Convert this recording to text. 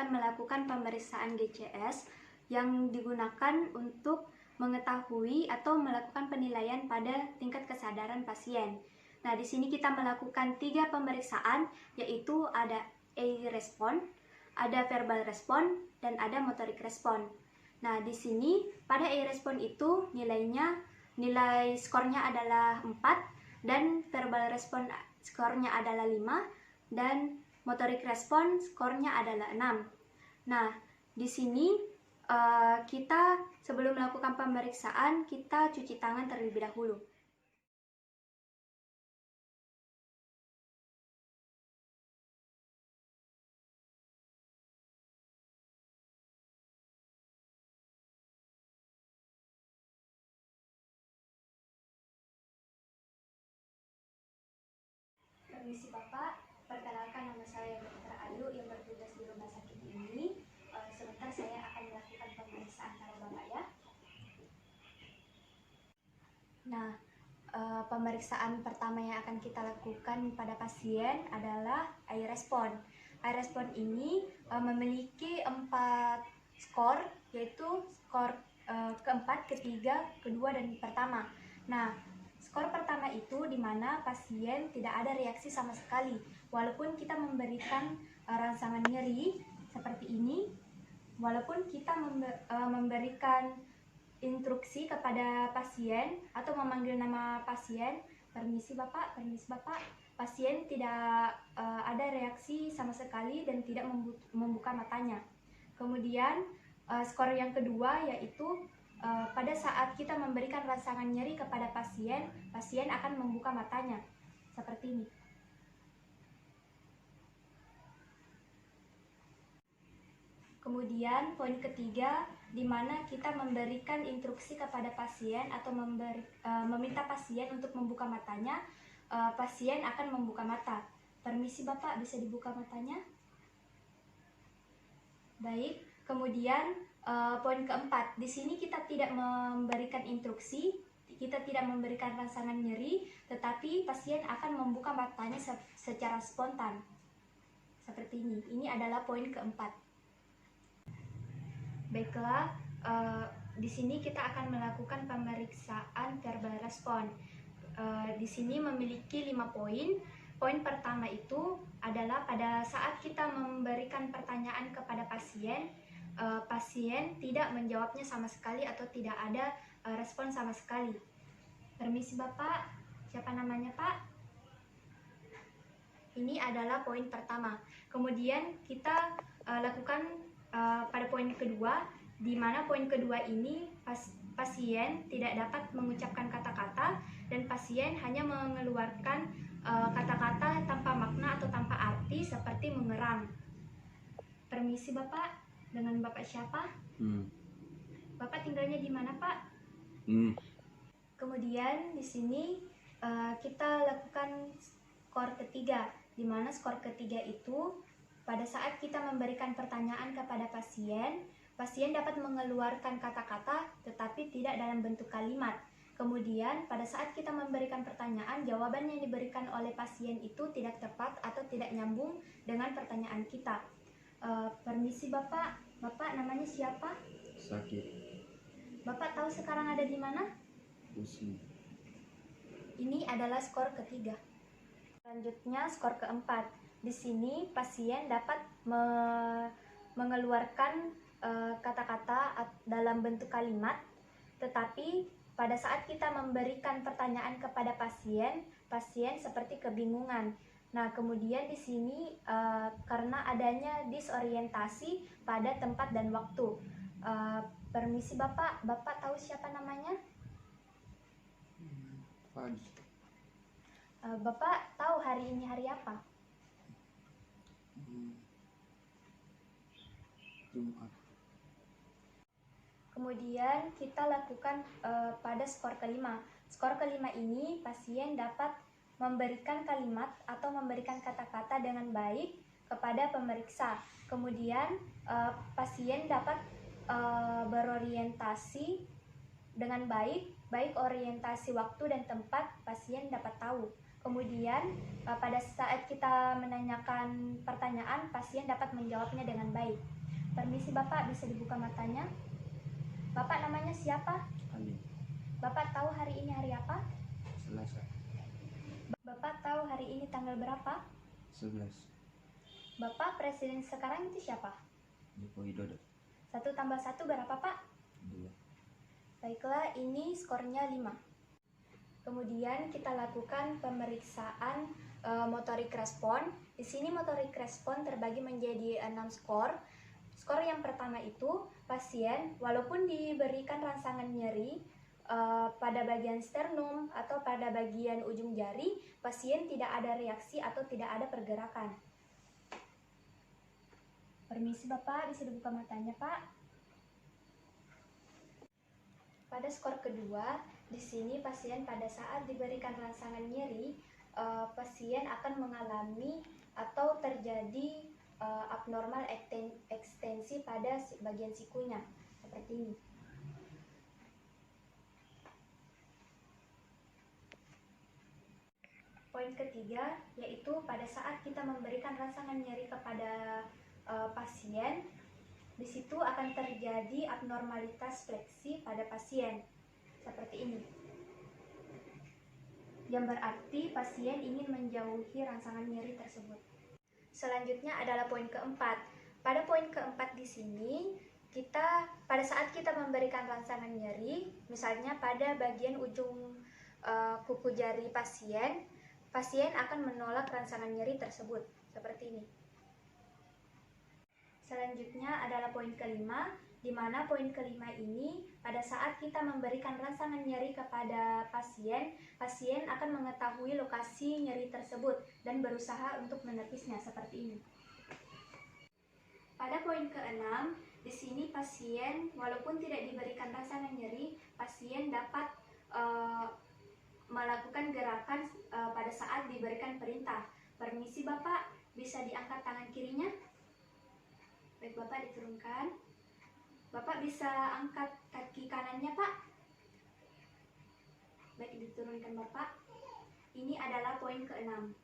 akan melakukan pemeriksaan GCS yang digunakan untuk mengetahui atau melakukan penilaian pada tingkat kesadaran pasien. Nah, di sini kita melakukan 3 pemeriksaan, yaitu ada A-respon, ada verbal respon, dan ada motorik respon. Nah, di sini pada A-respon itu nilai skornya adalah 4, dan verbal respon skornya adalah 5, dan motorik respon skornya adalah 6. Nah, di sini kita sebelum melakukan pemeriksaan, kita cuci tangan terlebih dahulu. Permisi Bapak, perkenalkan nama saya Dr. Ayu yang bertugas di rumah sakit ini. Sebentar saya akan melakukan pemeriksaan pada Bapak ya. Nah, pemeriksaan pertama yang akan kita lakukan pada pasien adalah A-respon. A-respon ini memiliki 4 skor, yaitu skor keempat, ketiga, kedua, dan pertama. Nah, skor pertama itu di mana pasien tidak ada reaksi sama sekali, walaupun kita memberikan rangsangan nyeri seperti ini, walaupun kita memberikan instruksi kepada pasien atau memanggil nama pasien, permisi Bapak, pasien tidak ada reaksi sama sekali dan tidak membuka matanya. Kemudian skor yang kedua yaitu pada saat kita memberikan rangsangan nyeri kepada pasien, pasien akan membuka matanya seperti ini. Kemudian poin ketiga, di mana kita memberikan instruksi kepada pasien atau meminta pasien untuk membuka matanya, pasien akan membuka mata. Permisi Bapak, bisa dibuka matanya? Baik. Kemudian poin keempat, di sini kita tidak memberikan instruksi, kita tidak memberikan rangsangan nyeri, tetapi pasien akan membuka matanya secara spontan. Seperti ini. Ini adalah poin keempat. Baiklah, di sini kita akan melakukan pemeriksaan verbal respon. Di sini memiliki 5 poin. Poin pertama itu adalah pada saat kita memberikan pertanyaan kepada pasien, pasien tidak menjawabnya sama sekali atau tidak ada respon sama sekali. Permisi Bapak, siapa namanya Pak? Ini adalah poin pertama. Kemudian kita lakukan pada poin kedua, di mana poin kedua ini pasien tidak dapat mengucapkan kata-kata dan pasien hanya mengeluarkan kata-kata tanpa makna atau tanpa arti seperti mengerang. Permisi Bapak, dengan Bapak siapa? Bapak tinggalnya di mana Pak? Kemudian di sini kita lakukan skor ketiga, di mana skor ketiga itu pada saat kita memberikan pertanyaan kepada pasien, pasien dapat mengeluarkan kata-kata tetapi tidak dalam bentuk kalimat. Kemudian pada saat kita memberikan pertanyaan, jawaban yang diberikan oleh pasien itu tidak tepat atau tidak nyambung dengan pertanyaan kita. Permisi Bapak, Bapak namanya siapa? Sakit. Bapak tahu sekarang ada di mana? Pusing. Ini adalah skor ketiga. Selanjutnya skor keempat. Di sini pasien dapat mengeluarkan kata-kata dalam bentuk kalimat, tetapi pada saat kita memberikan pertanyaan kepada pasien, pasien seperti kebingungan. Nah, kemudian di sini karena adanya disorientasi pada tempat dan waktu. Permisi Bapak, Bapak tahu siapa namanya? Pagi. Bapak tahu hari ini hari apa? Jumat. Kemudian kita lakukan pada skor kelima. Skor kelima ini pasien dapat memberikan kalimat atau memberikan kata-kata dengan baik kepada pemeriksa. Kemudian pasien dapat berorientasi dengan baik orientasi waktu dan tempat pasien dapat tahu. Kemudian pada saat kita menanyakan pertanyaan, pasien dapat menjawabnya dengan baik. Permisi Bapak, bisa dibuka matanya? Bapak namanya siapa? Ali. Bapak tahu hari ini hari apa? Selasa. Bapak tahu hari ini tanggal berapa? 11. Bapak presiden sekarang itu siapa? Joko Widodo. 1 tambah 1 berapa Pak? 2. Baiklah, ini skornya 5. Kemudian kita lakukan pemeriksaan motorik respon. Di sini motorik respon terbagi menjadi 6 skor. Skor yang pertama itu pasien walaupun diberikan rangsangan nyeri pada bagian sternum atau pada bagian ujung jari, pasien tidak ada reaksi atau tidak ada pergerakan. Permisi Bapak, bisa dibuka matanya Pak? Pada skor kedua, di sini pasien pada saat diberikan rangsangan nyeri, pasien akan mengalami atau terjadi abnormal ekstensi pada bagian sikunya, seperti ini. Poin ketiga, yaitu pada saat kita memberikan rangsangan nyeri kepada pasien, di situ akan terjadi abnormalitas fleksi pada pasien, seperti ini. Yang berarti pasien ingin menjauhi rangsangan nyeri tersebut. Selanjutnya adalah poin keempat. Pada poin keempat di sini, pada saat kita memberikan rangsangan nyeri, misalnya pada bagian ujung kuku jari pasien, pasien akan menolak rangsangan nyeri tersebut, seperti ini. Selanjutnya adalah poin kelima, di mana poin kelima ini pada saat kita memberikan rangsangan nyeri kepada pasien, pasien akan mengetahui lokasi nyeri tersebut dan berusaha untuk menepisnya, seperti ini. Pada poin keenam, di sini pasien walaupun tidak diberikan rangsangan nyeri, pasien dapat melakukan gerakan pada saat diberikan perintah. Permisi Bapak, bisa diangkat tangan kirinya? Baik Bapak, diturunkan. Bapak bisa angkat kaki kanannya Pak? Baik, diturunkan Bapak. Ini adalah poin keenam.